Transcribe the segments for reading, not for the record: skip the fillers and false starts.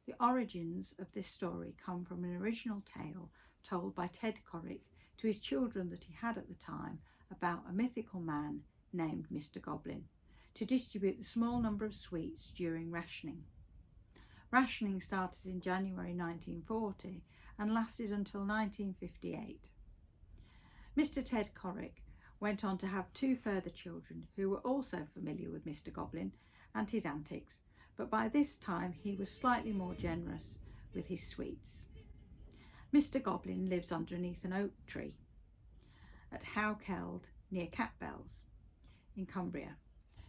The origins of this story come from an original tale told by Ted Corrick to his children that he had at the time about a mythical man named Mr. Goblin to distribute the small number of sweets during rationing. Rationing started in January 1940 and lasted until 1958. Mr. Ted Corrick went on to have two further children who were also familiar with Mr. Goblin and his antics, but by this time he was slightly more generous with his sweets. Mr. Goblin lives underneath an oak tree at Howkeld near Catbells in Cumbria.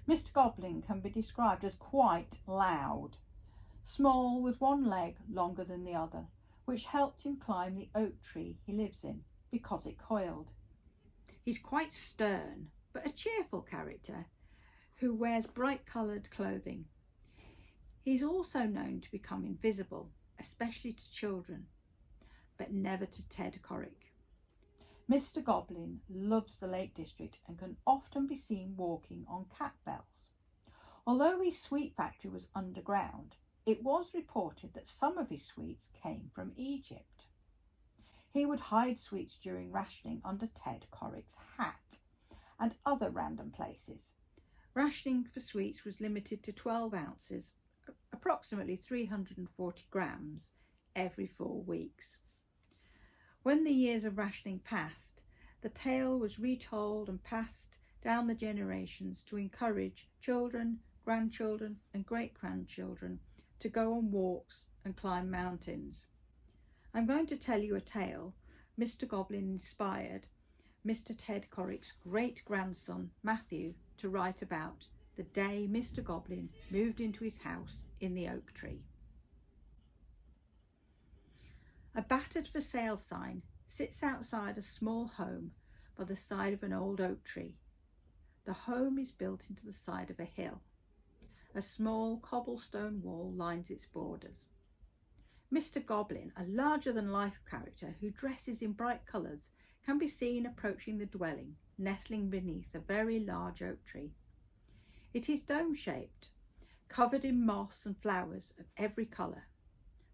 Mr. Goblin can be described as quite loud, small with one leg longer than the other, which helped him climb the oak tree he lives in because it coiled. He's quite stern, but a cheerful character who wears bright coloured clothing. He's also known to become invisible, especially to children, but never to Ted Corrick. Mr. Goblin loves the Lake District and can often be seen walking on Catbells. Although his sweet factory was underground, it was reported that some of his sweets came from Egypt. He would hide sweets during rationing under Ted Corrick's hat and other random places. Rationing for sweets was limited to 12 ounces, approximately 340 grams, every 4 weeks. When the years of rationing passed, the tale was retold and passed down the generations to encourage children, grandchildren and great-grandchildren to go on walks and climb mountains. I'm going to tell you a tale Mr. Goblin inspired Mr. Ted Corrick's great-grandson Matthew to write about the day Mr. Goblin moved into his house in the oak tree. A battered for sale sign sits outside a small home by the side of an old oak tree. The home is built into the side of a hill. A small cobblestone wall lines its borders. Mr. Goblin, a larger-than-life character who dresses in bright colours, can be seen approaching the dwelling, nestling beneath a very large oak tree. It is dome-shaped, covered in moss and flowers of every colour.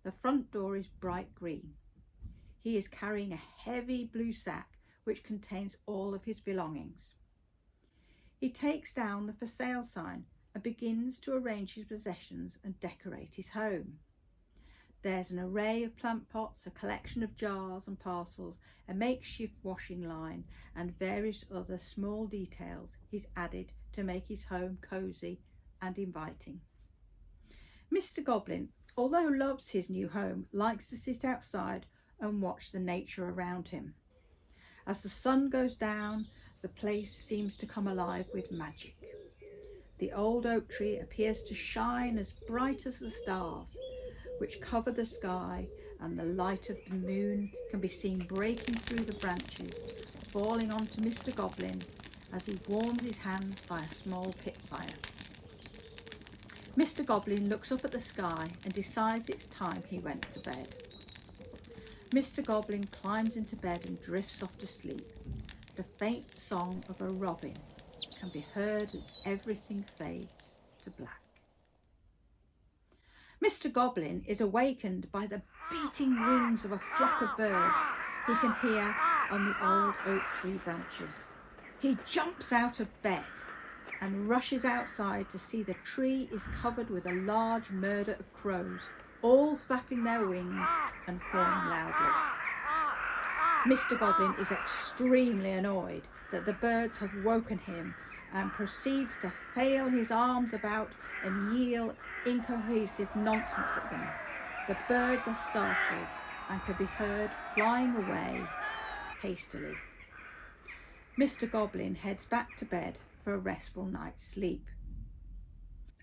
The front door is bright green. He is carrying a heavy blue sack which contains all of his belongings. He takes down the for sale sign and begins to arrange his possessions and decorate his home. There's an array of plant pots, a collection of jars and parcels, a makeshift washing line and various other small details he's added to make his home cosy and inviting. Mr. Goblin, although loves his new home, likes to sit outside and watch the nature around him. As the sun goes down, the place seems to come alive with magic. The old oak tree appears to shine as bright as the stars, which cover the sky, and the light of the moon can be seen breaking through the branches, falling onto Mr. Goblin as he warms his hands by a small pit fire. Mr. Goblin looks up at the sky and decides it's time he went to bed. Mr. Goblin climbs into bed and drifts off to sleep. The faint song of a robin can be heard as everything fades to black. Mr. Goblin is awakened by the beating wings of a flock of birds he can hear on the old oak tree branches. He jumps out of bed and rushes outside to see the tree is covered with a large murder of crows, all flapping their wings and cawing loudly. Mr. Goblin is extremely annoyed that the birds have woken him and proceeds to flail his arms about and yell incohesive nonsense at them. The birds are startled and can be heard flying away hastily. Mr. Goblin heads back to bed for a restful night's sleep.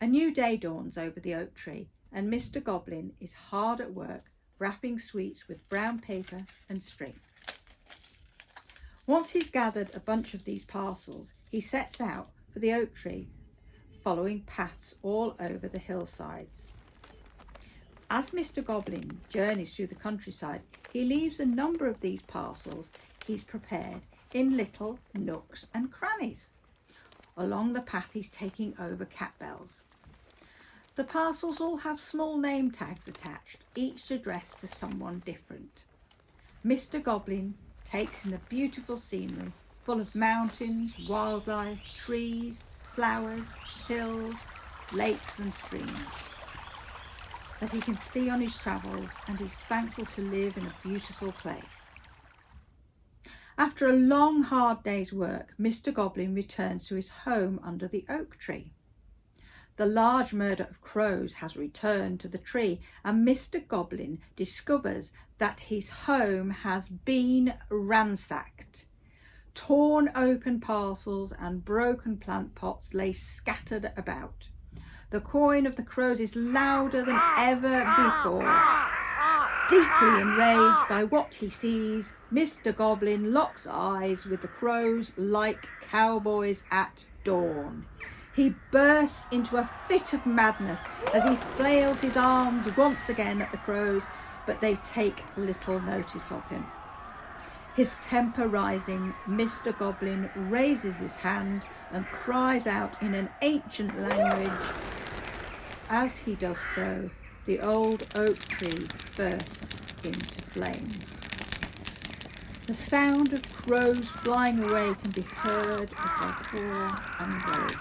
A new day dawns over the oak tree, and Mr. Goblin is hard at work wrapping sweets with brown paper and string. Once he's gathered a bunch of these parcels, he sets out for the oak tree, following paths all over the hillsides. As Mr. Goblin journeys through the countryside, he leaves a number of these parcels he's prepared in little nooks and crannies along the path he's taking over Catbells. The parcels all have small name tags attached, each addressed to someone different. Mr. Goblin takes in the beautiful scenery full of mountains, wildlife, trees, flowers, hills, lakes and streams that he can see on his travels, and is thankful to live in a beautiful place. After a long, hard day's work, Mr. Goblin returns to his home under the oak tree. The large murder of crows has returned to the tree, and Mr. Goblin discovers that his home has been ransacked. Torn open parcels and broken plant pots lay scattered about. The cawing of the crows is louder than ever before. Deeply enraged by what he sees, Mr. Goblin locks eyes with the crows like cowboys at dawn. He bursts into a fit of madness as he flails his arms once again at the crows, but they take little notice of him. His temper rising, Mr. Goblin raises his hand and cries out in an ancient language. As he does so, the old oak tree bursts into flames. The sound of crows flying away can be heard as they caw and break.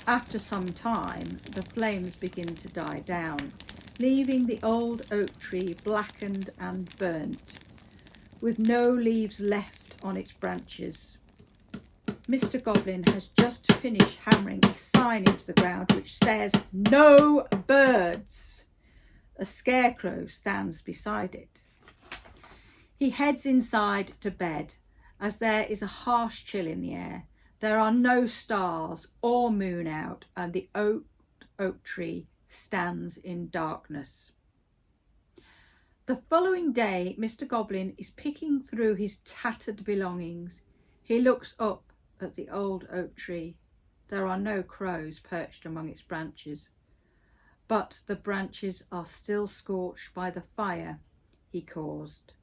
After some time, the flames begin to die down, leaving the old oak tree blackened and burnt, with no leaves left on its branches. Mr. Goblin has just finished hammering a sign into the ground which says, "No birds." A scarecrow stands beside it. He heads inside to bed, as there is a harsh chill in the air. There are no stars or moon out, and the oak tree stands in darkness. The following day, Mr. Goblin is picking through his tattered belongings. He looks up at the old oak tree. There are no crows perched among its branches, but the branches are still scorched by the fire he caused.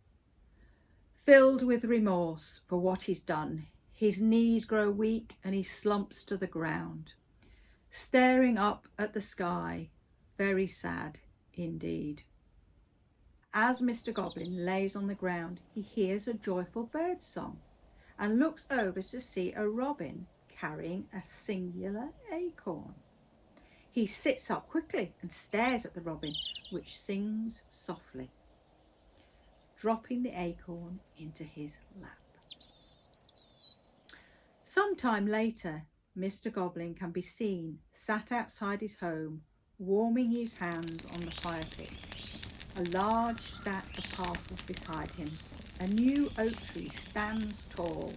Filled with remorse for what he's done, his knees grow weak and he slumps to the ground, staring up at the sky, very sad indeed. As Mr. Goblin lays on the ground, he hears a joyful bird song and looks over to see a robin carrying a singular acorn. He sits up quickly and stares at the robin, which sings softly, dropping the acorn into his lap. Some time later, Mr. Goblin can be seen sat outside his home, warming his hands on the fire pit. A large stack of parcels beside him. A new oak tree stands tall,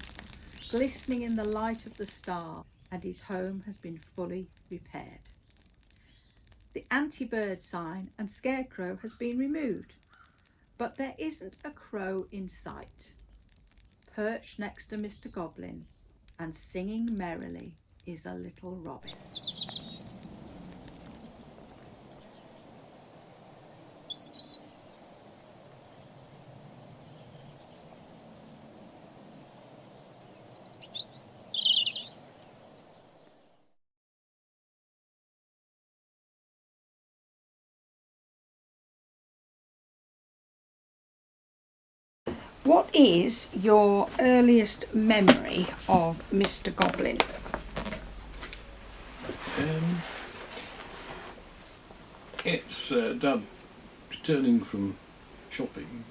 glistening in the light of the star, and his home has been fully repaired. The anti-bird sign and scarecrow has been removed, but there isn't a crow in sight. Perched next to Mr. Goblin and singing merrily is a little robin. What is your earliest memory of Mr. Goblin? It's Dad returning from shopping,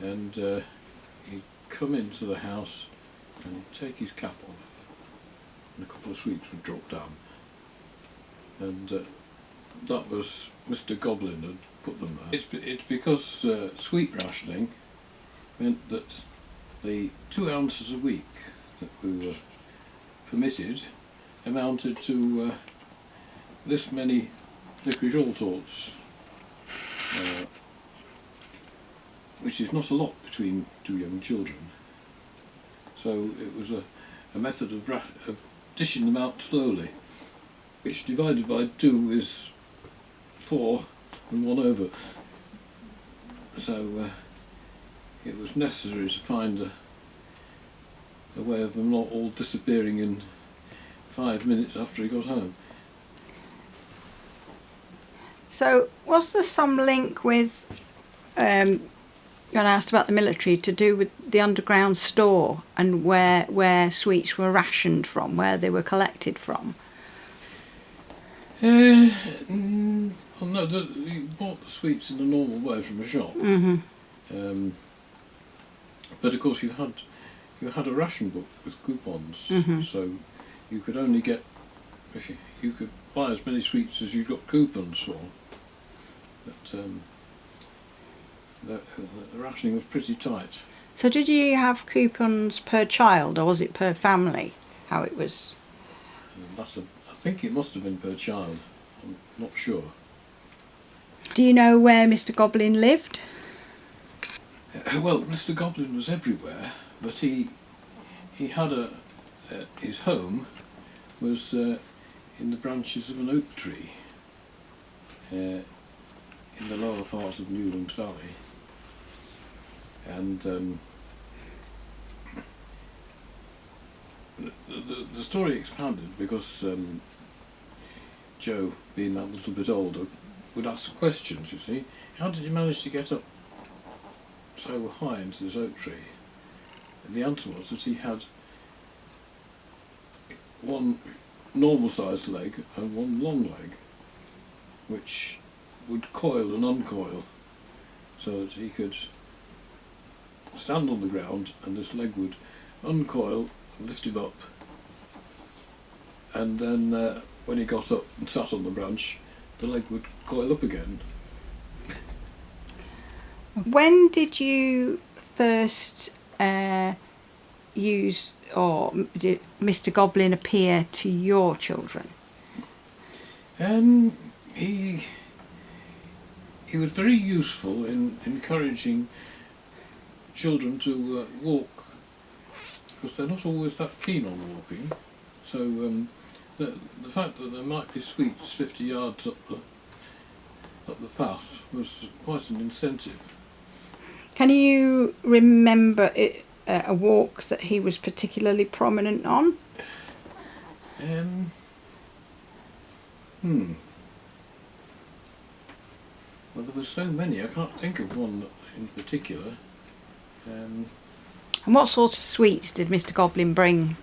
and he'd come into the house and he'd take his cap off and a couple of sweets would drop down, and that was Mr. Goblin had put them there. It's because sweet rationing meant that the 2 ounces a week that we were permitted amounted to this many licorice all sorts, which is not a lot between 2 young children. So it was a method of dishing them out slowly, which divided by 2 is 4 and 1 over. So it was necessary to find a way of them not all disappearing in 5 minutes after he got home. So was there some link with, when I asked about the military, to do with the underground store and where sweets were rationed from, where they were collected from? Well, no, you bought the sweets in the normal way from a shop. Mm-hmm. But of course you had a ration book with coupons, Mm-hmm. so you could only get, you could buy as many sweets as you got coupons for. But the rationing was pretty tight. So did you have coupons per child, or was it per family? How it was? I think it must have been per child. I'm not sure. Do you know where Mr. Goblin lived? Well, Mr. Goblin was everywhere, but he had his home was in the branches of an oak tree in the lower part of Newlands Valley, and the story expanded because Joe, being that little bit older, would ask questions. You see, how did you manage to get up so high into this oak tree? And the answer was that he had one normal sized leg and one long leg, which would coil and uncoil so that he could stand on the ground and this leg would uncoil and lift him up, and then when he got up and sat on the branch, the leg would coil up again. When did you first use, or did Mr. Goblin appear to your children? He was very useful in encouraging children to walk, because they're not always that keen on walking. So the fact that there might be sweets 50 yards up the path was quite an incentive. Can you remember a walk that he was particularly prominent on? Well, there were so many, I can't think of one in particular. And what sort of sweets did Mr. Goblin bring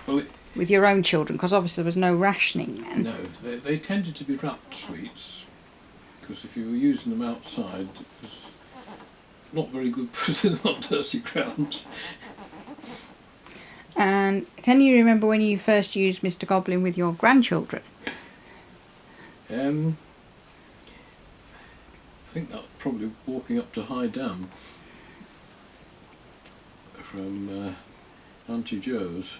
Well, with your own children? Because obviously there was no rationing then. no, they tended to be wrapped sweets, because if you were using them outside, it was not very good putting them on dirty ground. And can you remember when you first used Mr. Goblin with your grandchildren? I think that probably walking up to High Dam from Auntie Joe's.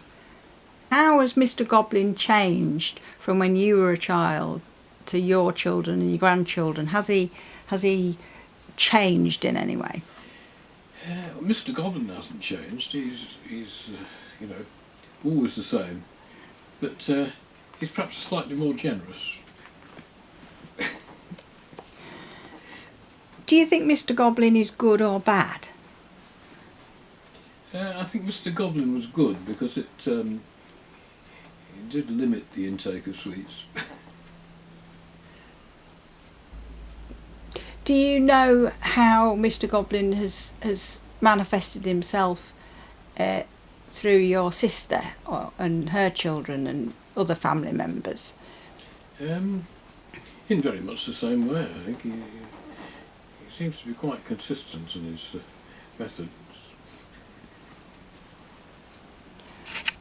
How has Mr. Goblin changed from when you were a child to your children and your grandchildren? Has he changed in any way? Mr. Goblin hasn't changed. He's you know, always the same, but he's perhaps slightly more generous. Do you think Mr. Goblin is good or bad? I think Mr. Goblin was good because it did limit the intake of sweets. Do you know how Mr. Goblin has manifested himself through your sister and her children and other family members? In very much the same way, I think. He seems to be quite consistent in his methods.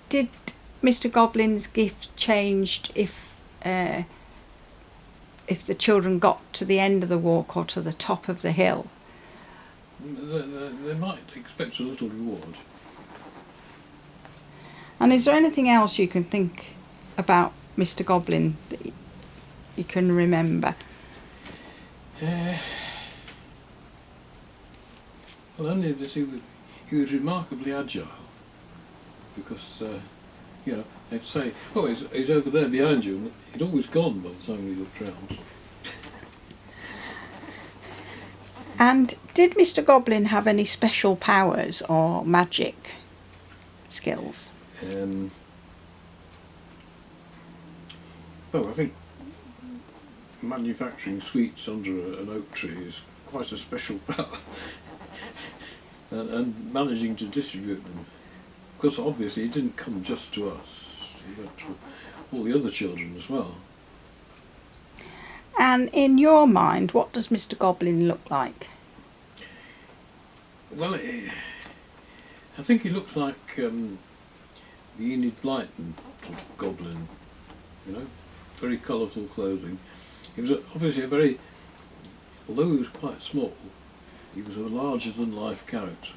Did Mr. Goblin's gift changed if the children got to the end of the walk or to the top of the hill? They might expect a little reward. And is there anything else you can think about Mr. Goblin that you can remember? Well, only that he was remarkably agile, because you know, they'd say, "Oh, he's over there behind you," and he'd always gone by the time we looked round. And did Mr. Goblin have any special powers or magic skills? Well, I think manufacturing sweets under an oak tree is quite a special power. and managing to distribute them. Because obviously it didn't come just to us, it went to all the other children as well. And in your mind, what does Mr. Goblin look like? Well, I think he looks like the Enid Blyton sort of goblin, you know, very colourful clothing. He was obviously a very, although he was quite small, he was a larger-than-life character.